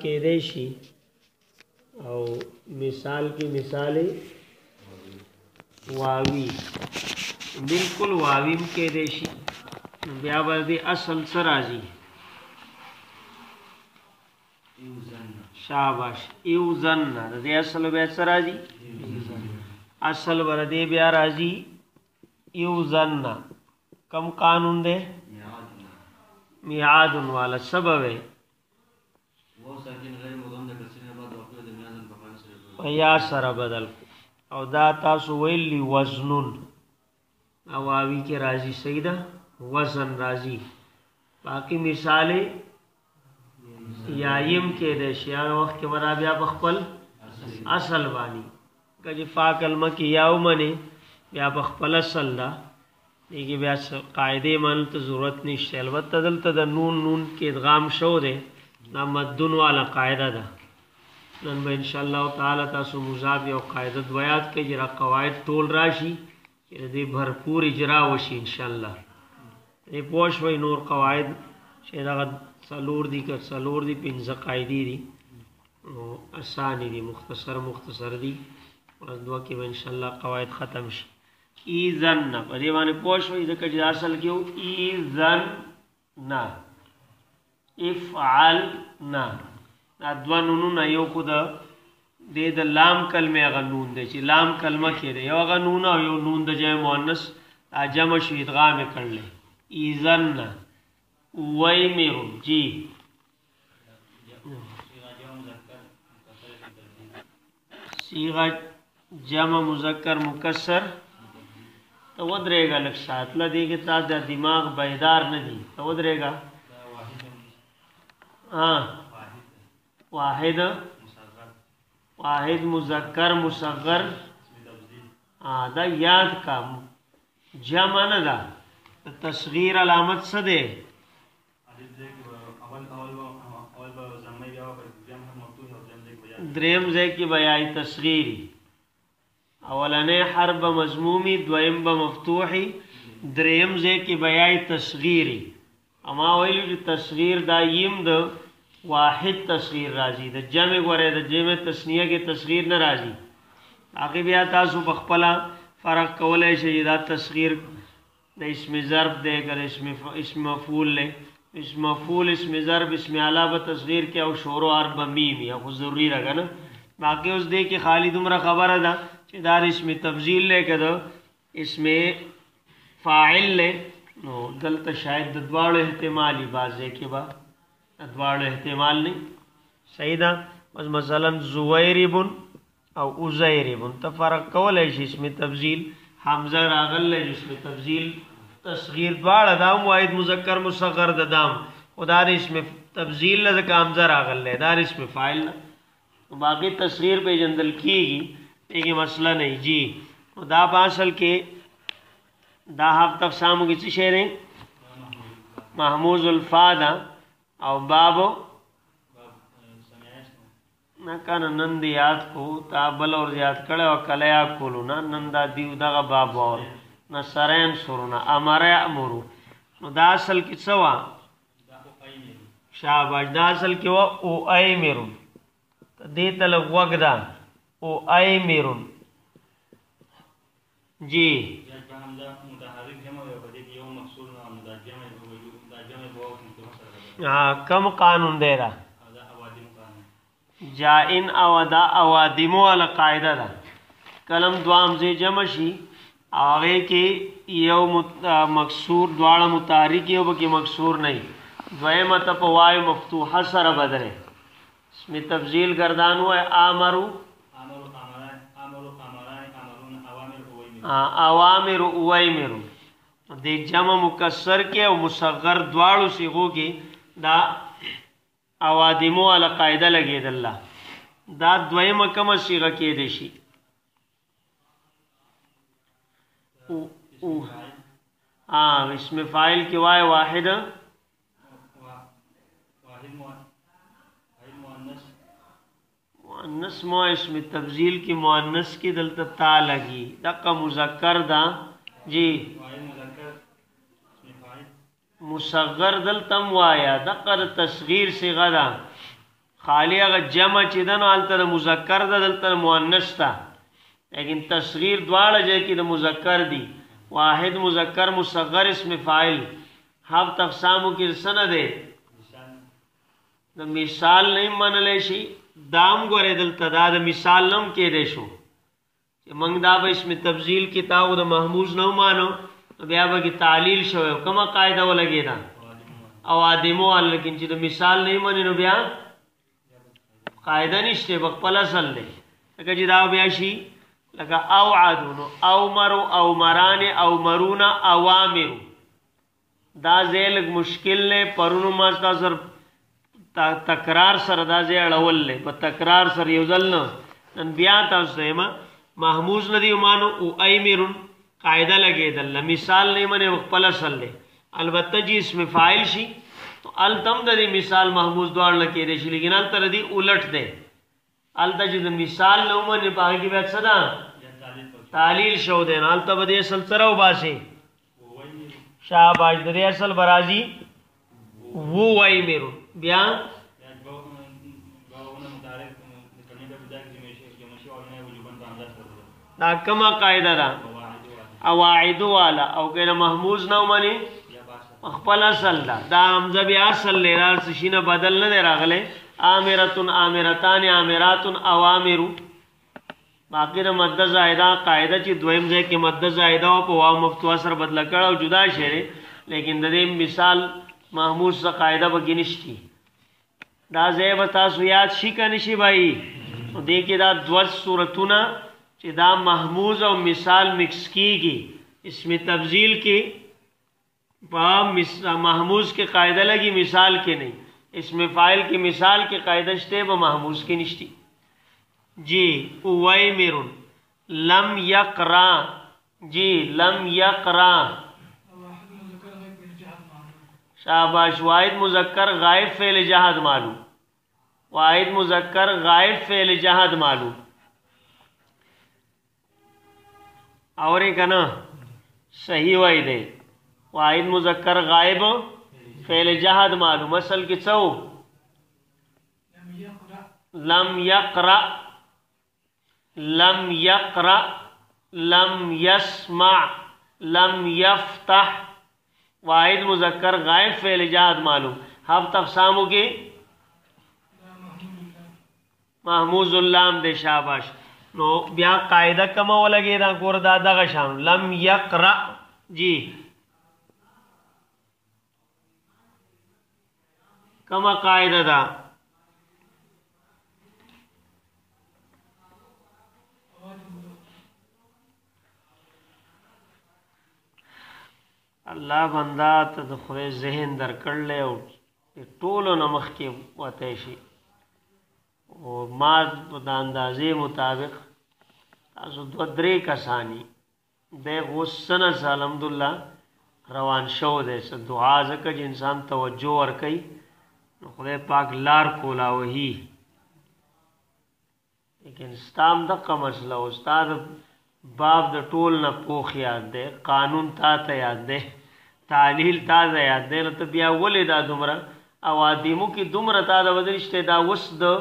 کېدای شي او مثال کې مثال واوی بالکل واویم کېدای شي بیا به د اصل څه راځي شاباش ایوزن د دې اصل بیا څه راځي اصل ور دې بیا راځي ایوزن کم قانون ده میعاد والا سبب ہے یا سره بدل او دا تاسو ویلی وزنون اواوی کې راځي صحیح ده وزن راځي باقی مثال یایم کې د شیا وخت کې ورا بیا بخپل اصل وانی کجه فاکل مکی یاو منی بیا بخپل اصل دا دیگه بیا قاعده من ته ضرورت نشته البته دلته د نون کې ادغام شو ده دا مدون والا قاعده ده نن به ان شاء الله تعالی تاسو مضاف او قاعده بیات کې جرا قواعد ټول راشي چې دې بھرپور اجرا وشي ان شاء الله دې پوښ وای نور قواعد چې دا څلور دي که څلور دي پنځه قاعده دي او اسانه دي مختصر دي ورځ دوه کې ان شاء الله قواعد ختم شي ایذن په دې باندې پوښ وای ځکه چې اصل کې ایذن نا افعل نا ادوان نون یو خود د لام کلمه غ نون دی چې لام کلمه کې دی یو غ نون او یو نون د جمع مؤنث جمع شو ادغام کړل ایذن وایمر جی صيغه جمع مذکر مکسر تو ودرېګا لک ساتله دی کې تا د دماغ بیدار نه دی تو ودرېګا واحد مذکر مصغر دا یاد کا جمع نه دا تصغیر علامت څه ده دریم ځای کې بیاي تصغیری اولنې حرف مضمومی دویم به مفتوحی دریم ځای کې بیاي تصغیری اما ویلو چې تصغیر دا یم د واحد تصغیر راځي د جمع غره د جمع تسنیه کې تصغیر نه راځي هغه بیا تاسو په خپل فرق کولای شئ دا تصغیر د اسم ظرف دی ګر اسم مفعول له اسم مفعول اسم ظرف اسم اعلی به تصغیر کې او شور او ارب میم یا خو ضروری راغنه باقي اوس دی کې خالد عمر خبره ده چې دا اسم تفضیل له کده اسم فاعل له نو دلته شاید د دواړو احتمالي بازه کې با دواړو احتمال نه صحیح ده بس مثلا زویرب او ازیرب تفرق کولای شي اسم تفضیل حمزه راغله اسم تفضیل تصغیر دواړه دا واحد مذکر مصغر د دام خدا د اسم تفضیل نه ځکه حمزه راغله دا اسم فاعل باقي تصغیر په جندل کیږي ایګه مسله نه جی دا اصل کې دا هفت اقسامو کې څه شی محموز الفاده او بابو نا کان نند یاد کو تابل اور یاد کړه او کلیا کولو نا نندا دیو دغه باب اور نا سرین سرنا امر امرو نو دا اصل کې څه وا شاباش دا اصل کې وا او ایمرو دې تل وګدا او ایمرو جی کم قانون دے رہا جائن اودا اوادمو علی قاعدہ دا کلم دوام زی جمع شی آغے کی یو مکسور دوارا متحرک یو بکی مکسور نہیں دوائم تپوائی مفتوحہ سر بدرے اسم تفضیل گردان ہوا ہے آمرو اوامر اویمرو دی جمع مکسر کے او مصغر دوارو سیغو کی دا اوادمو علی قاعده لګید الله دا دویمه کومه صيغه کې دي شي اسم فاعل کې وای واحد مؤنث مو اسم تفضیل کې مؤنث کې دلته تا لګي دغه مذکر دا جی مصغر دل تم وایا دقر تصغیر صيغه ده خالی هغه جمع چې ده نو هلته د مذکر ده دلته مؤنث ده لیکن تصغیر دواړه ځای کې د مذکر دي واحد مذکر مصغر اسم فاعل هفت اقسامو کې څه نه دی د مثال نه منلی شي دام ګورې دلته دا د مثال نم کېدی شو چې موږ دا به اسم تفضیل کتاب د محموز نه ومانو بیا به کې تعلیل شوی کومه قاعده ولګېده اوادمو لیکن چې د مثال نه منې نو بیا قاعده نشته به خپل اصل دی لکه چې دا بیا شي لکه اوعدو نو اومرو اومران اومرون اوامرو دا ځای لږ مشکل دی پرونو ما ستا سر تکرار سره دا ځای اړول دی په تکرار سره یو ځل نه نن بیا تاسو ته یم محموز نه دی ومانو او ایمرون قاعده لګېدل مثال نه منې خپل اصل دی البته چې اسم فاعل شي تو التم د مثال محموز دوړ نه کېدی شي لیکن هلته دی الټ دی هلته چې د مثال نه ومنې په هغې کې بیا څه ده تعلیل شو دی نو هلته به دې اصل څه راوباسې شاباش د دې اصل به راځي وایمرون بیا دا کومه قاعده ده اواعد والا او کنه محموز نه ومني خپل اصل ده دا حمزه بیا اصل لرال شینه بدل نه راغله امرتون امرتان امراتن اوامر باقی د مد زائده قاعده چې دویم ځای کې مد زائده او په واو مفتوح سره بدل کړه او جدا شعر لیکن د دې مثال محموز څخه قاعده به نشتی دا ځای به تاسو یاد شي که نشي بھائی نو دې کې دا دوه صورتونه چې دا محموز او مثال مکس کیږي اسم تفضیل کې په محموز کې قاعده لګي مثال کې نه اسم فاعل کې مثال کې قاعده شته به محموز کې نشتی جی اویمرون لم یقرا جی لم یقرا شاباش واحد مذکر غائب فعل جہد معلوم واحد مذکر غائب فعل جہد معلوم اور ایک نا صحیح وائی دے واحد مذکر غائب فعل جہد معلوم اصل کی څو لم یقرأ لم یقرأ لم یسمع لم یفتح واحد مذکر غائب فعل جہد معلوم ہفت اقساموں کے محموز اللام دے شاباش نو بیا قاعده کما ولګی دا کور دا دغه شان لم یقرأ جی کما قاعده دا الله بندا ته د خدای ذهن درکړل او ټولو نمخ کې وته شي او ما په اندازې مطابق تاسو دو درې کسانی د غوسنه الحمدلله روان شو دی څه دعا ځکه چې انسان توجه ورکوي نو خدای پاک لار کولا وهي لیکن ستام دغه مسله او استاد باب د ټول نه پوخ یاد دی قانون تا ته یاد دی تعلیل تا ته یاد دی نو ته بیا ولې دا دومره اوادیمو کې دومره تا د ودرشته دا وس د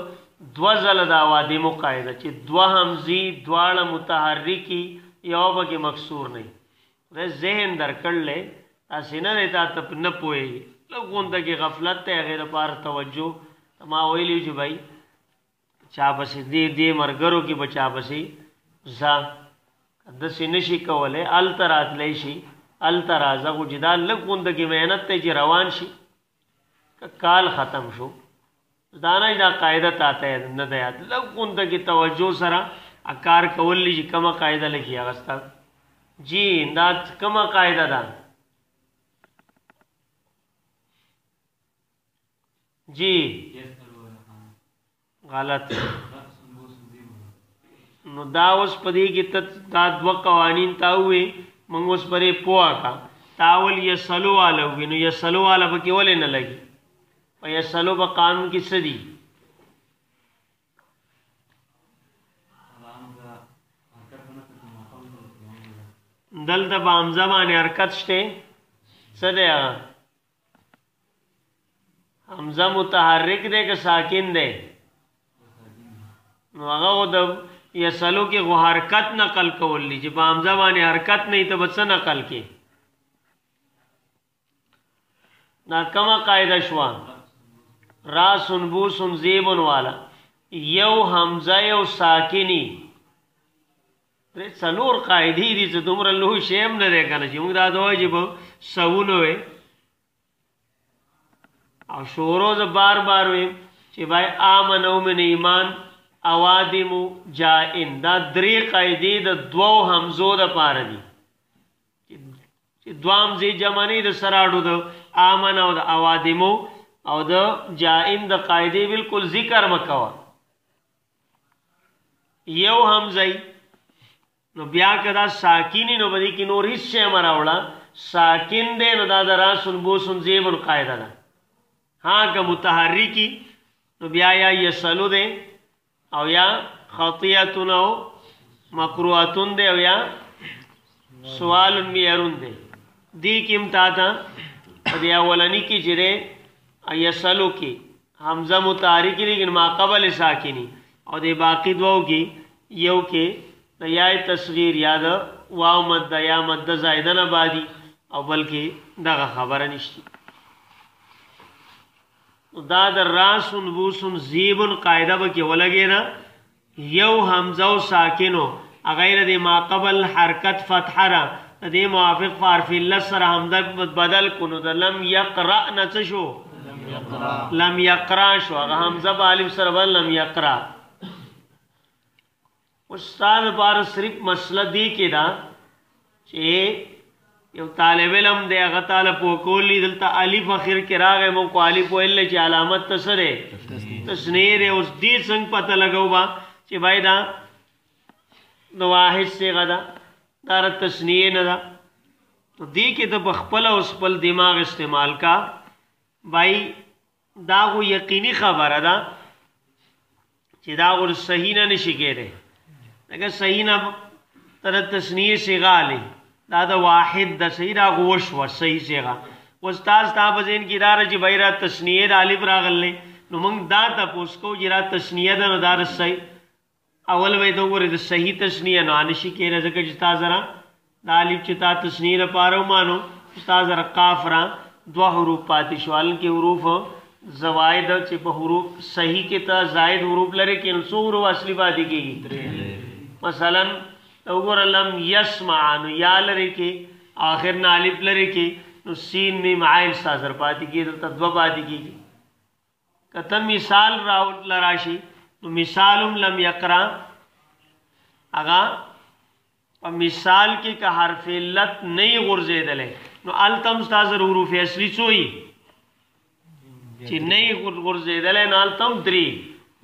دو ځله د اوادیمو قاعده چې دوه همزی دواړه متحرکی یو به مکسور نه د ذهن درکړل تاسو نه تا ته نه پوهیږي لږونده کې غفلت ته غیر پار توجه ما ویلی چې بھائی چا بسې دې مرګرو کې بچا بسې ځا د سینشي کوله الترات لې شي الترازه کو جدا لږونده کې مهنت ته چې روان شي کال ختم شو دانا دا قاعده تاته نه ده یاد لږونده کې توجه سره اکار کول لې کومه قاعده لګي اغستا جی دا کومه قاعده ده جی غلط نو دا اوس پدې کې تا دو قوانین تا وې موږ اوس پرې پوها کا تاول یسلو والا وینو یسلو والا به کې ولې نه لګي او یسلو په قانون کې څه دي دلته په حمزه باندې حرکت شته څه دی حمزه متحرک دی که ساکن دی نو هغه د یسلو کې غو حرکت نقل کول دي چې په حمزه باندې حرکت نه ته بس نقل کې نا کما قاعده شو راسن بوسن زیبن والا یو حمزه یو ساکنی څلور قاعدې دي چې دومره لوی شیم نه دی کنه چې موږ دا دوی چې په سونه وي او شورو ز بار بار وي چې بای امنو من ایمان اوادم جائن دا درې قاعدې د دوو حمزو د پاره دي چې دوام زی جمعنی د سراړو د امن او د اوادم او د جائن د قاعدې بالکل ذکر مکوا یو حمزه نو بیا کدا ساکینی نو بدی کی نور هیڅ شی مراوړه ساکن دې نو دا راسن بوسن زیبن قاعده ده ها که متحرکی نو بیا یا یسلو دې او یا خطیاتن او مکرواتن دې او یا سوال میرون دې دی کیم تا تا دې اولنی کی جره یسلو کی حمزه متحرکی لیکن ما قبل ساکنی او دې باقی دوو کی یو کې یا تصغیر یا د واو مد یا مد زائدن آبادی او بلکې دغه خبره نشتی دا د راسن بوسن زیبن قاعده به کې ولګی نه یو حمزه او ساکنو غیر د ما قبل حرکت فتحه را د موافق حرف لسر حمزه بدل کونو د لم یقرأ نڅ شو لم یقرأ شو هغه حمزه په الف سره بل لم یقرأ استاد بار صرف مسئلہ دی کې دا چې یو طالب علم دی هغه طالب وکولی دلته الف اخر کې راغی مو کو الف ویل چې علامت تسره تسنیر اوس دې څنګه پته لګاو با چې بای دا نو واحد سے غدا دار تسنیه نه دا دې کې د بخپل او خپل دماغ استعمال کا بای دا غو یقیني خبره ده چې دا ور صحیح نه نشي کېره اگر صحیح نہ تر تسنیه صیغه دا د واحد د صحیح را غوش و صحیح صیغه استاد صاحب زین کی دار چې بیره تسنیه د الف راغلې نو موږ دا تاسو کو جرا تسنیه د دار صحیح اول وې د وګوره د صحیح تسنیه نه انشي کې رزق چې تا زرا د الف چې تا تسنیه پاره مانو استاد زرا کاف را دو حروف پاتې شوال کې حروف زوائد چې په حروف صحیح کې تا زائد حروف لري کې نو څو حروف اصلي پاتې کېږي مثلا وګوره لم يسمع نو یا لري کې آخر نه الف لري کې نو سین میم عین سازر پاتې کې دلته دو پاتې کېږي کته مثال راوت لراشي نو مثالم لم یقرا اغا په مثال کې که حرف علت نه غرزیدلې نو التم سازر حروف اصلي څوي چې نه غرزیدلې نو التم دري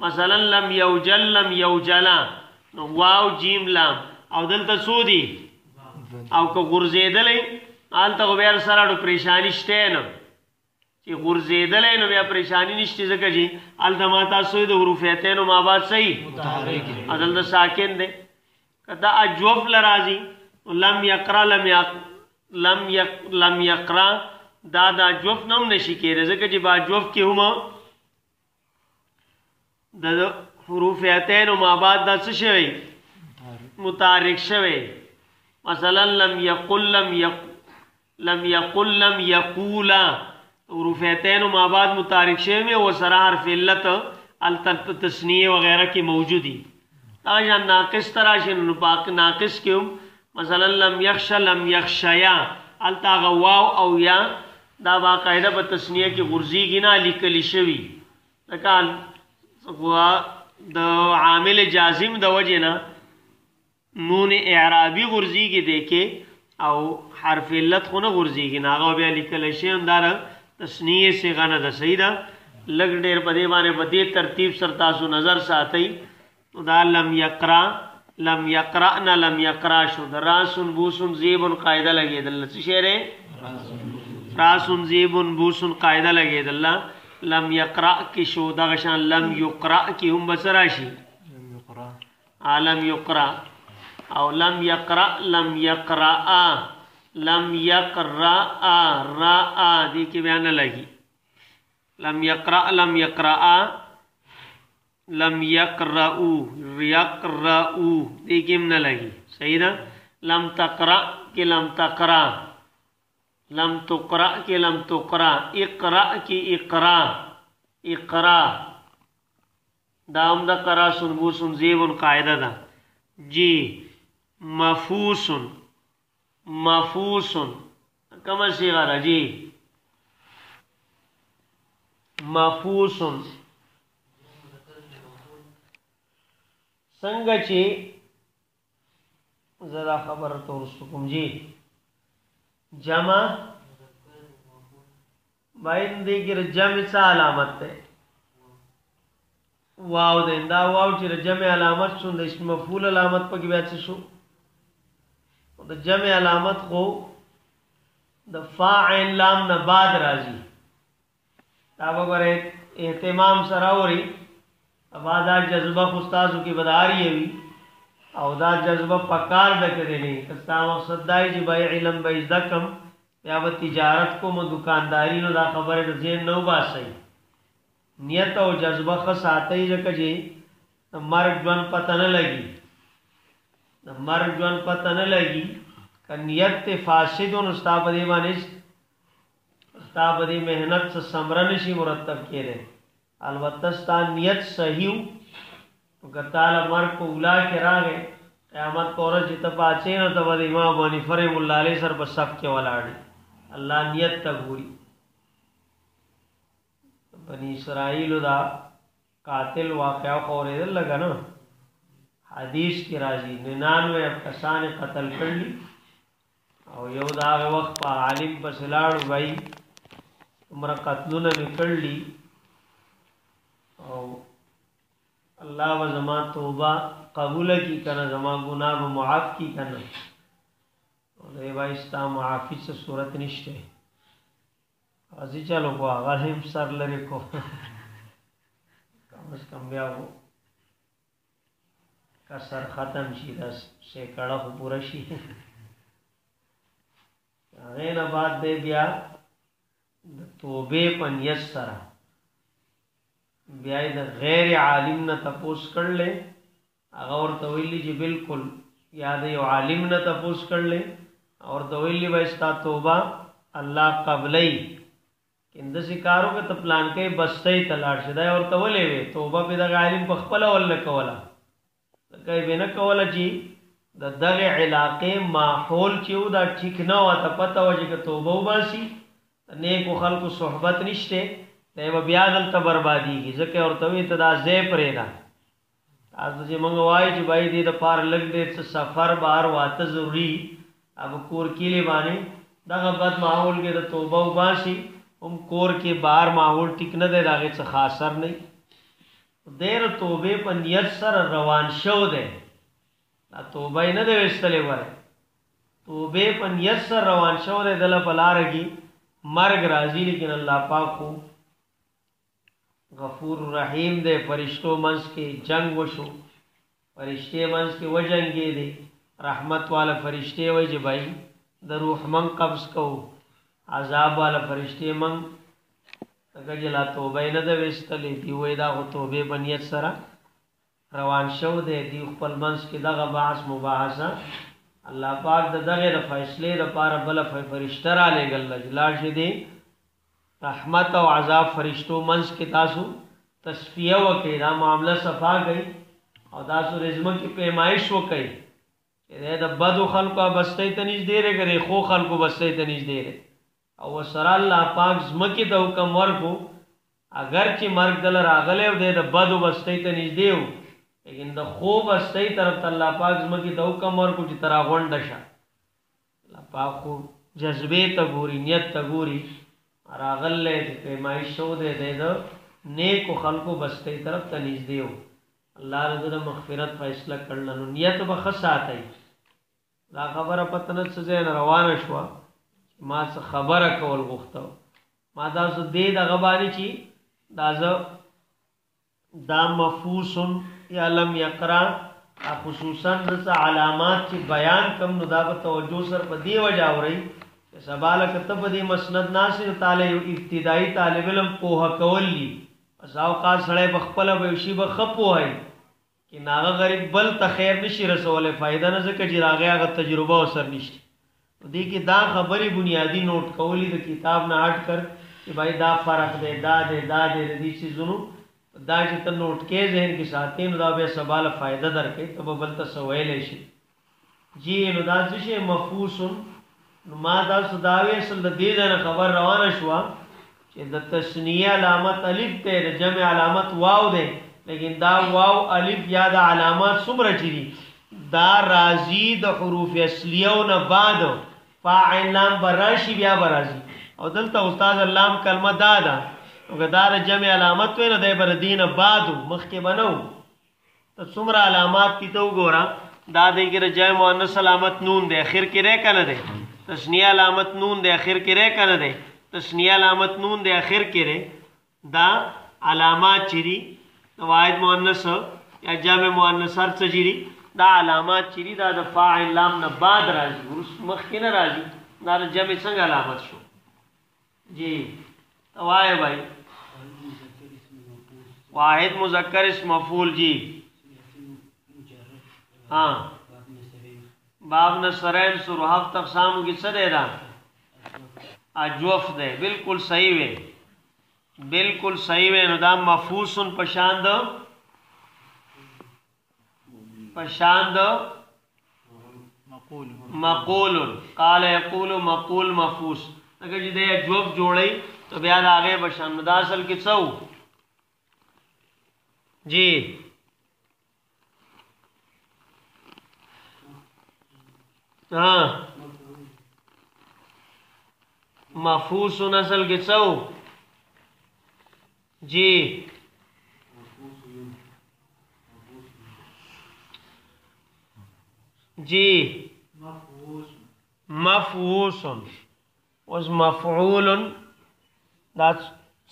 مثلا لم یوجل لم یوجلا نو واو جیم لام او دلته سودی او که غرزیدلې آلته بیا سره پریشانی شته نه چې غرزیدلې نو بیا پریشانی نشته ځکه چې آلته ما تاسو د حروفیتین او ما بعد صحیح اصل د ساکن ده کدا اجوف لرازی لم یقرا لم یقرا دا اجوف نم نشي کېږي ځکه چې با اجوف کې هم د حروفیتین او ما بعد د څه شوی متحرک شوی مثلا لم یقل لم یقولا حروفیتین و ما بعد متحرک شوی میں وہ سرا حرف علت تسنیه وغیرہ کی موجودی آجا ناقص تراشن نپاک ناقص کیوں مثلا لم یخش لم یخشیا التا غواو او یا دا باقاعدہ با تسنیه کی غرزی گنا لکلی شوی لکان دا عامل جازم دا وجنا نون اعرابی غرزی کی دیکھے او حرف علت خونه غرزی کی ناغو بیا لیکل شی اندار تسنیه سے غنه د سیدا لګ ډیر پدې باندې پدې ترتیب سر تاسو نظر ساتي دا لم یقرا لم یقرأنا لم یقرا شو دراسن بوسن زیبن قاعده لګیدل څه شعر راسن زیبن بوسن قاعده لګیدل لم یقرأ کی شو دغه شان لم یقرأ کی هم بسراشي لم یقرأ او لم یقرأ لم یقرأ لم یقرأ را دی کی بیان لگی لم یقرأ लम यक़रऊ यक़रऊ देखिए न लगी सही ना। लम तक़रा के लम तक़रा, लम तुक़रा के लम तुक़रा, इक़रा की इक़रा इक़रा दाम दा करा सुनबूसुन ज़ेबुन कायदा दा जी। मफूसुन मफूसुन कम सिग़रा जी मफूसुन संग ची ज़रा खबर तो रुस्तुकुम जी जमा बाइन देखिए जम सा अलामत है वाव दे दा वाव ची जम अलामत सुन दे इसमें मफूल अलामत पर की बात से शो तो जम अलामत को द फ़ाइल लाम न बाद राजी ताब अगर एहतमाम सरावरी अब आदा जज्बा उस्ताद की बदारी है भी और दा जज्बा पकार दे नहीं कस्ता मकसद दाई जी भाई इल्म बेइज्दा कम या व तिजारत को म दुकानदारी नो दा खबर है जेन नौ बात सही नियत और जज्बा खस आते ही जक जी मर्ग जन पता न लगी मर्ग जन पता न लगी का नियत फासिद उस्ताबदी मानिस उस्ताबदी मेहनत से समरन शी मुरतब के रहे अलबत्ता नियत सही गताल मर्ग को उला के रा गए क़यामत पर जित पाचे न तब इमाम बनी फरे मुल्लाले सर पर सब के वलाड़े अल्लाह नियत तबूरी बनी इसराइल दा कातिल वाक़या और लगा ना हदीस की राजी 99 कसान कत्ल कर ली और यहूदा वक्त पर आलिम पर सिलाड़ भाई तुम्हारा कत्ल ने कर ली और अल्लाह व जमा तोबा कबूल की करना जमा गुनाह व मुआफ़ की करना और भाई इस्ता मुआफ़ी से सूरत निश्च है अजी चलो को अगर हम सर लरे को कम से कम ब्या वो का सर ख़त्म शी 10 सैकड़ा को पूरा शी न बात दे ब्या तोबे पन यस्सरा ब्याई द गैर आलिम न तपोस कर ले और तवैली जी बिल्कुल याद है आलिम न तपोस कर ले और तवैली बस्ता तोबा अल्लाह कबलई किंद शिकारों के तो प्लान के बस्ते ही तलाश शुदा और तवले वे तोबा पे द आलिम पखपला वल्ल कवला कई बेन कवला जी द दगे इलाके माहौल चिव दा ठीक न हुआ तो पता हो जी के तोबा उबासी नेक व खल्क सोहबत निश्ते वो ब्यागल त बर्बादी की जके और तवी तदा जे परेदा आज तुझे मंगवाई जो भाई दे द पार लग दे सफर बार वात जरूरी अब कोर किले बाने दगा बद माहौल के द तोबा उबासी उम कोर के बार माहौल टिक न दे दागे से खासर नहीं देर तोबे पर नियत सर रवान शो दे तोबा ही न दे वेस्तले वर तोबे पर नियत सर रवान शो दे दल पला रगी मर्ग राजी लेकिन अल्लाह पाक को गफूर रहीम दे फरिश्तों मंस के जंग वशो फरिश्ते मंस के वजंगे दे रहमत वाला फरिश्ते वज भाई द रूह मंग कब्ज को अजाब वाला फरिश्ते मंग गजला तोबा न दे वेस्तले दी वेदा हो तोबे बनियत सरा रवान शो दे दी खपल मंस के दगा बास मुबाहसा अल्लाह पाक द दगे द फैसले द पार बल फरिश्तरा ले गल लाश दे रहमत और अजाब फरिश्तों मंस के तासु तस्फिया व के दा मामला सफा गई और दासु रिज्म की पैमाइश वो कही द बद खल को बस्ते तनीज दे रहे करे खो खल को बस्ते तनीज दे रहे और वह सरा अल्लाह पाक जमकी तो हुक्म मर को अगरचे मर्ग दल रागले दे द बद बस्ते तनीज देव लेकिन द खो बस्ते तरफ अल्लाह पाक जमकी तो हुक्म मर को जितरा गोंडशा अल्लाह पाक को जज्बे तगूरी नियत तगूरी रागल पैमाइशो दे दो नेक खल को बस्ते तरफ तनीज देव अल्लाह रज़ा मगफिरत फैसला करना नियत बखस आते ला खबर पतनत से रवाना शुआ माँ से खबर कवल गुफ्ता माँ दास दे दगबानी ची दाज दा मफूसन या लम यकरा खुसूसन दस अलामात की बयान कम नुदाब तवज्जो सर पर दी वजह हो रही सबाल कतब दी मसनद नासिर ताले इब्तिदाई तालिब इल्म पोहा कवली ځاوقات سړی په خپله به یو شي به ښه پوهوي چې ناغه غریب بل ته خیر نشي رسولی فایده نه ځکه چې هغې هغه تجربه ورسره نشته. دې کې دا خبرې بنیادي نوٹ کولی د کتاب نه هټ کر چې بھائی دا فرق دی دا دی د دې څیزونو دا چې ته نوٹ کې ذهن کې ساتې نو دا بیا سبا له فایده درکوي ته به بل ته څه ویلی شي. جی نو دا څه شی مفوسن نو ما تاسو دا وی اصل د دې نه خبر روانه شوه چې د تثنیه علامت الف دی د جمع علامت واو دی لیکن دا واو الف یا د علامات څومره چې دي دا راځي د حروف اصلیو نه بعد فاعل لام براشي بیا برازي او دلته استاد اللام کلمه دا ده او که دا د جمع علامت وي نو دی به د دې نه بعد مخکې به نه و. ته څومره علامات دي ته وګوره دا دی کې د جمع مؤنث علامت نون دی اخر کې ری که نه دی تثنیه علامت نون دی اخر کې ری که نه دی تثنیه علامت نون دی اخر کې ری دا علامات چې دي واحد مؤنث یا جمع مؤنث هر څه چې دي دا علامات چې دي دا د فاعل لام نه بعد راځي مخکې نه راځي دا د جمع څنګه علامت شو. جی وایه بھائی واحد مذکر اسم مفعول جی ہاں باب نصرین سورہ ہفت اقسام کی څه دی دا اجوف دی بالکل صحیح وی بالکل صحیح وی نو دا مفوسن پشاند مقول قال یقول مقول مفوس اگر چې دی اجوف جوړی تو بیا د هغې بشان نو دا اصل کې څه و جی ہاں مفوس نسل کے څو جی جی مفوس اوس مفعول دا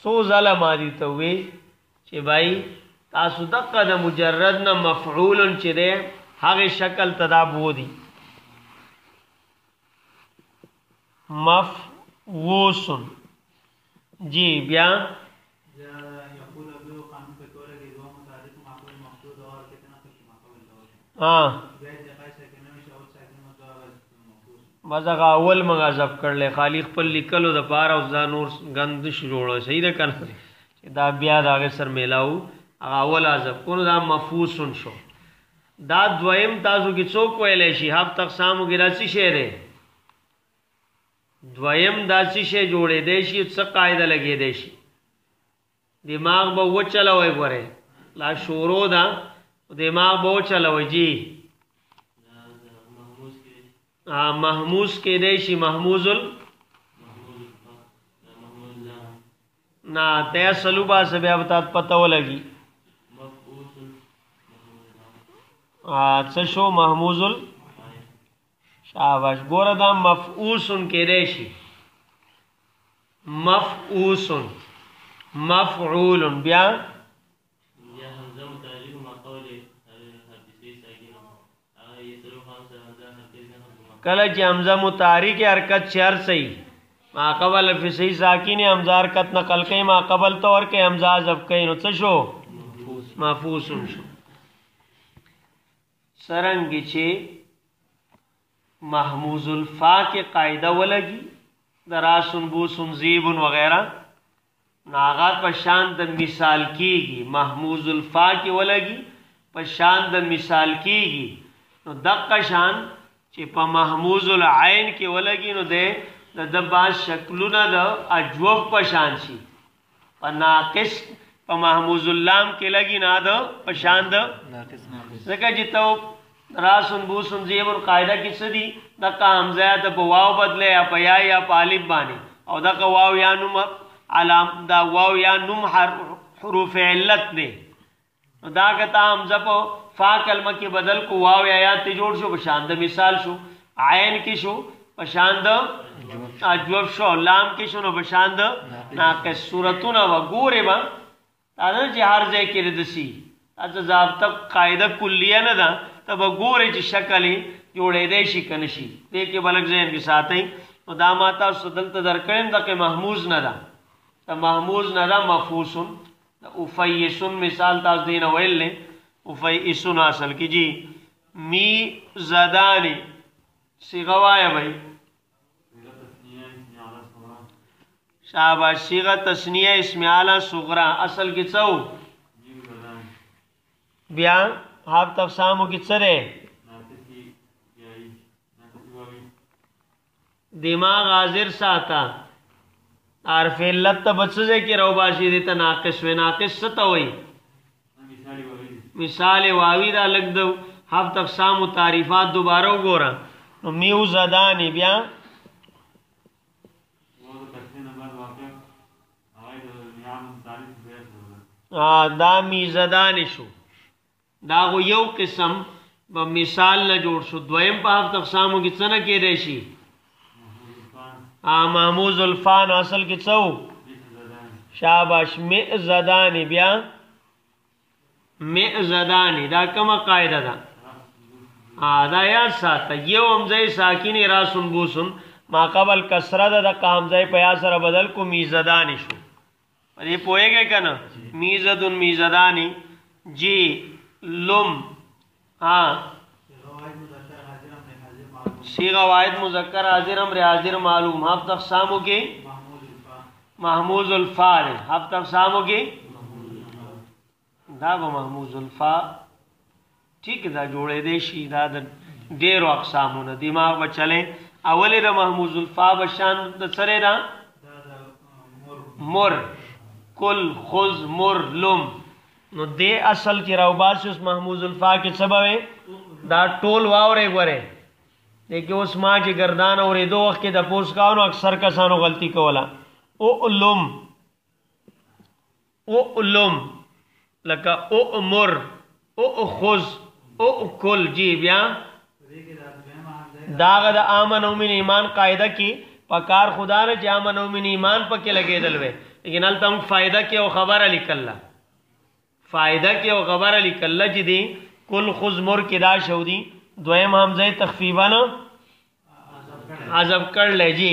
څو ځله ماضي ته وی چې بھائی تاسو دقه د مجرد نه مفعول چې دی هغې شکل تدابو دی مفوس جی بیا ہاں مزه اول مغه حذف کړل خالی خپل لیکلو د پاره او ځا نور غند شروع صحیح ده کنه چې دا بیا دا غیر سر میلاو اول حذف کونو دا مفوس شو. دا دویم تاسو کې څوک ویلې شي هب تقسامو کې راځي شعر دویم داسې شی جوړې دی شي څه قاعده لګې دی شي دماغ به و چلوي غوړې لا شورو دا دماغ به و چلوي جی محموز کې دی شي محموزل نا ته سلوبا سے بیا بتا پته ولګي څه شو محموزل شاباش ګوره دا مفعوسن کې دی شي مفعوسن مفعول بیا کله چې حمزه متحرک حرکت شهر صحیح ما قبل فی صحیح ساکن حمزه حرکت نقل کئ ما قبل طور کې حمزه حذف کئ نو څه شو مفعوس شو. سرنګ چې محموز الفا کې قاعده ولګي دراسن بوسن زیبن وغیرہ ناغات په شان د مثال کیږي محموز الفا کې ولګي په شان د مثال کیږي نو دقه شان چې په محموز العین کې ولګي نو د باز شکلونه د اجوف په شان شي په ناقص په محموز اللام کې لګي نه د په شان د ناقص ځکه چې تو راسن بوسن زیبر قاعده کې څه دي د حمزه ته په واو بدله یا په یا په الف باندې او د واو یا نوم علام دا واو یا نوم حروف علت دي دا کته حمزه په فا کلمه کې بدل کو واو یا ته جوړ شو په شان د مثال شو عین کې شو په شان د اجوف شو لام کې شو نو په شان د ناقص صورتونه وګوره با دا چې هر ځای کې ردسي دا ضابطه قاعده کلیه نه ده ته وګوره چې شکل جوړې دی شي کنه شي دې کې بلک ذهن کې ساتي نو دا ماته سدلته درکړم دا کې محموز نه ده ته محموز نه ده مفوس افیسن مثال تاسو دین ویل نه افیسن اصل کی جی می زدانی صیغه وای بھائی شاباش صیغه تسنیه اسم اعلی صغرا اصل کی څو بیا حرف تقسامو کی څه ده دماغ حاضر ساته حرف علت ته بچځه کې رو باشي دې ته ناقص و ناقص څه ته وای مثال واوی دا لګ دو حرف تقسام او تعریفات دوباره وګوره نو میو زدانی بیا دا میزدانی شو دا غو یو قسم په مثال نه جوړ شو دویم په حرف تقسامو کې څه نه کېدای شي محموز الفان اصل کې څو شاباش مئزدانی بیا مئزدانی دا کومه قاعده ده دا یاد ساته یو همزه ساکن راسن بوسن ما قبل کسره ده د همزه په یا سره بدل کو میزدانی شو دې پوهیږئ کنه میزدن میزدانی جی لم صیغہ واحد مذکر حاضر امر حاضر معلوم حرف تقسامو کې محموز الفا ہے حرف تقسامو کې دا به محموز الفا ٹھیک دا جوړې دي شي دا د ډېرو اقسامونه دماغ به چلے اولی د محموز الفا بشان د سره دا مر کل خذ مر لم نو دې اصل کې راوباس اوس محموز الفا کې سبب دا ټول واورې غره لیکن اوس ما چې گردان اورې دو وخت کې د پوس کاونو اکثر کسانو غلطی کوله او علم لکه او امر او خذ او کل جی بیا داغه د امن او من ایمان قاعده کې پکار خدا نه چې امن او من ایمان پکې لګېدل وي لیکن ال تم فائدہ کې او خبره لیکله فائدہ کې او خبره لیکله چې دی کل خذ مر کې دا شو دی دویم حمزه تخفیفاً عذب کر لے جی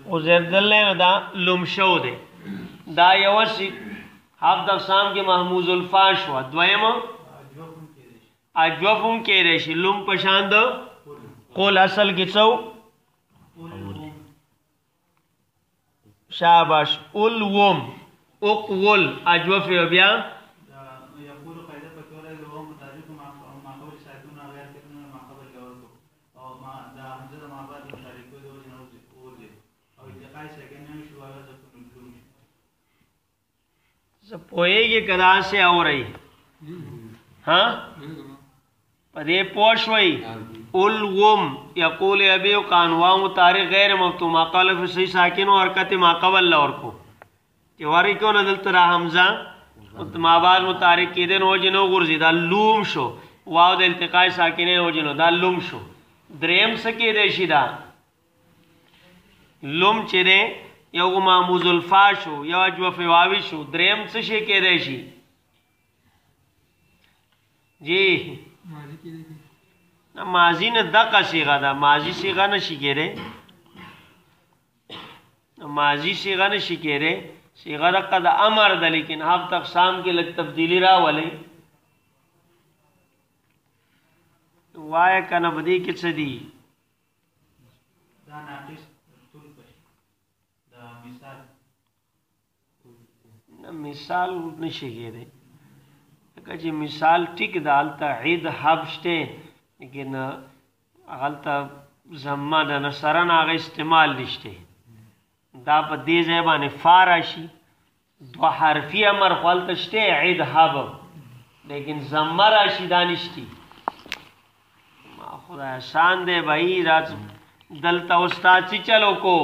او زردل لے دا لم شو دے دا یوسی حفظ اقسام کے محموز الفاش ہوا دویم اجوفم کے ریشی لم پشاند قول اصل کی چو شاباش اولوم اقول اجوف بیا پوئیگی کدا سے آو رہی ہاں پدے پوشوئی الوم یقول ابیو قانوام تاریخ غیر مفتو ما قال فسی ساکن و حرکت ما قبل لورکو تیواری کیوں ندل ترا حمزہ ما بعد متارک کی دن ہو جنو غرزی دا لوم شو واو دا التقاء ساکنین ہو جنو دا لوم شو دریم سکی دے شیدہ لوم چی دے یو محموز الفا شو یو اجوف واوی شو دریم څه شي کېدای شي جی ماضی نه دغه صيغه ده ماضی صيغه نشي کېده ماضی صيغه نشي کېده صيغه د قد امر ده لیکن حرف تقسام کې لږ تبدیلی راولي وای کنه بدی کې څه دي دا ناقص مثال نشي کېده لکه چې مثال ټیک د هلته عید حب شته لیکن هلته ضمه د نصرن هغه استعمال نشته دا په دې ځای باندې فا راشي دو حرفي امر خو هلته شته عید حب لیکن ضمه راشي دا نشتي خدای احسان دی بھائی راز دلته استاد چې چلو کو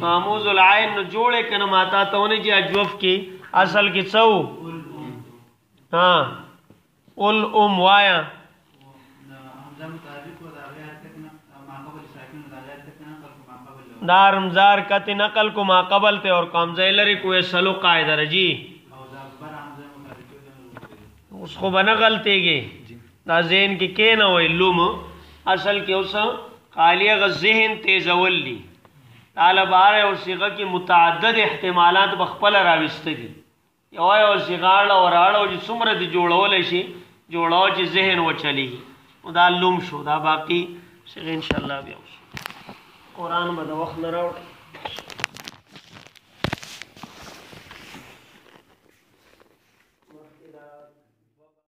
محموز العین جوڑے کنا ماتا تونے جی اجوف کی اصل کی څو ہاں ام وایا دار مزار کتی نقل کو ما قبل تے اور قمزہ لری کوئی سلو قائدہ رجی اس کو بنا غلطے گے دا ذہن کی کینا ہوئی لوم اصل کی اسا خالیہ غ ذہن تیزول لی تعالی بار او صيغه کې متعدد احتمالات بخپل راوستي دي یو صيغه وراړو چې څومره دي جوړول شي جوړاو چې ذهن و چلی دا لوم شو دا باقی صيغه ان شاء الله بیا قرآن به د وخت نه راوړي